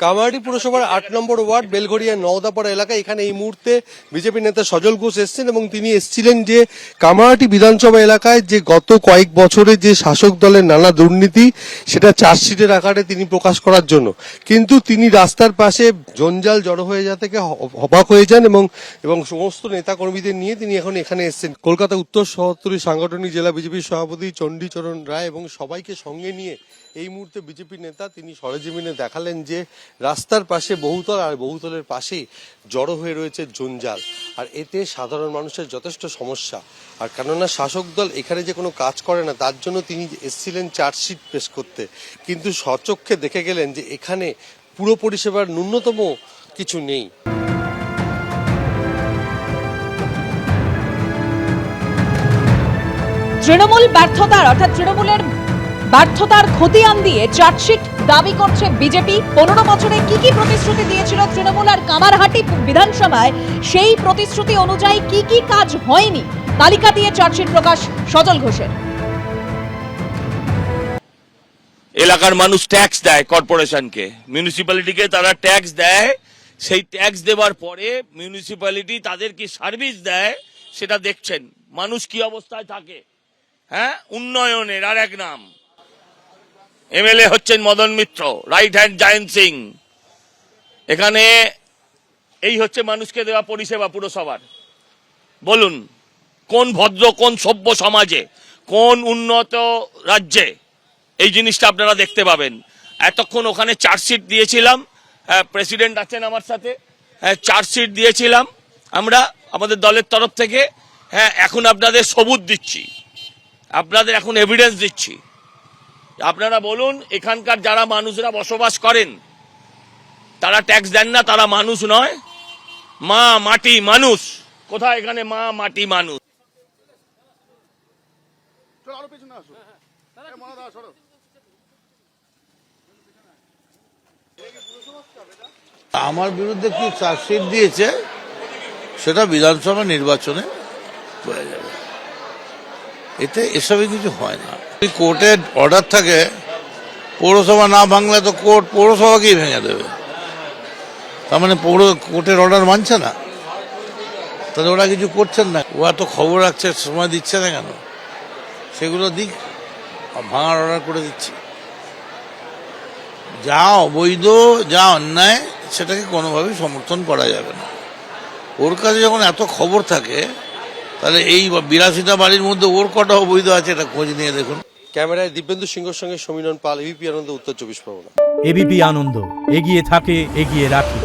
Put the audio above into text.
কামারহাটি পুরসভার ৮ নম্বর ওয়ার্ড বেলঘরিয়া নওদাপাড়া এলাকায় এখানে এই মুহূর্তে বিজেপি নেতা সজল ঘোষ এসেছেন এবং তিনি এসেছিলেন যে কামারহাটি বিধানসভা এলাকায় যে গত কয়েক বছরে যে শাসক দলের নানা দুর্নীতি সেটা চার্জশিটের আকারে তিনি প্রকাশ করার জন্য, কিন্তু তিনি রাস্তার পাশে জঞ্জাল জড়ো হয়ে যাওয়া থেকে অবাক হয়ে যান এবং সমস্ত নেতা কর্মীদের নিয়ে তিনি এখন এখানে এসেছেন। কলকাতা উত্তর শহরতলি সাংগঠনিক জেলা বিজেপির সভাপতি চণ্ডীচরণ রায় এবং সবাইকে সঙ্গে নিয়ে এই মুহূর্তে বিজেপি নেতা তিনি সরেজমিনে দেখালেন যে রাস্তার পাশে বহুতল আর বহুতলের পাশেই জড়ো হয়ে রয়েছে জঞ্জাল, আর এতে সাধারণ মানুষের যথেষ্ট সমস্যা। আর কেননা শাসক দল এখানে যে কোনো কাজ করে না তার জন্য তিনি এসেছিলেন চার্জশিট পেশ করতে, কিন্তু স্বচক্ষে দেখে গেলেন যে এখানে পুরো পরিষেবার ন্যূনতম কিছু নেই। তৃণমূল ব্যর্থতার অর্থাৎ তৃণমূলের ব্যর্থতার খতিয়ান দিয়ে চার্জশিট দাবি করছে বিজেপি। 15 বছরে কি কি প্রতিশ্রুতি দিয়েছিল তৃণমূল আর কামারহাটি বিধানসভায় সেই প্রতিশ্রুতি অনুযায়ী কি কি কাজ হয়নি তালিকা দিয়ে চার্জশিট প্রকাশ সজল ঘোষের। এলাকার মানুষ ট্যাক্স দেয় কর্পোরেশনকে, মিউনিসিপ্যালিটিকে তারা ট্যাক্স দেয়। সেই ট্যাক্স দেওয়ার পরে মিউনিসিপ্যালিটি তাদের কি সার্ভিস দেয় সেটা দেখছেন, মানুষ কি অবস্থায় থাকে। হ্যাঁ, উন্নয়নের আর এক নাম। এমএলএ হচ্ছেন Madan Mitra, right hand giant Singh. এখানে এই হচ্ছে মানুষকে দেওয়া পরিষেবা পুরসভার। বলুন কোন ভদ্র, কোন সভ্য সমাজে, কোন উন্নত রাজ্যে এই জিনিসটা আপনারা দেখতে পাবেন। এতক্ষণ ওখানে চার্জশিট দিয়েছিলাম, প্রেসিডেন্ট আছেন আমার সাথে, চার্জশিট দিয়েছিলাম আমরা আমাদের দলের তরফ থেকে। হ্যাঁ, এখন আপনাদের সবুত দিচ্ছি, আপনাদের এখন এভিডেন্স দিচ্ছি। আপনারা বলুন এখানকার যারা মানুষরা বসবাস করেন তারা ট্যাক্স দেন না, তারা মানুষ নয়? মা মাটি মানুষ কোথায়? এখানে মা মাটি মানুষ। আমার বিরুদ্ধে কি চার্জশিট দিয়েছে সেটা বিধানসভা নির্বাচনে হয়ে যাবে, এতে এসবে কিছু হয় না। কোর্টের অর্ডার থাকে, পৌরসভা না ভাঙলে তো কোর্ট পৌরসভাকেই ভেঙে দেবে। তার মানে কোর্টের অর্ডার মানছে না, তাহলে ওরা কিছু করছেন না। ওরা তো খবর রাখছে, সময় দিচ্ছে না কেন? সেগুলো দিক, ভাঙার অর্ডার করে দিচ্ছে। যা অবৈধ, যা অন্যায়, সেটাকে কোনোভাবেই সমর্থন করা যাবে না। ওর কাছে যখন এত খবর থাকে তাহলে এই 82টা বাড়ির মধ্যে ওর কটা অবৈধ আছে এটা খোঁজ নিয়ে দেখুন। ক্যামেরায় দিব্যেন্দু সিংহর সঙ্গে সমীরণ পাল, এবিপি আনন্দ, উত্তর 24 পরগনা। এবিপি আনন্দ, এগিয়ে থাকে, এগিয়ে রাখে।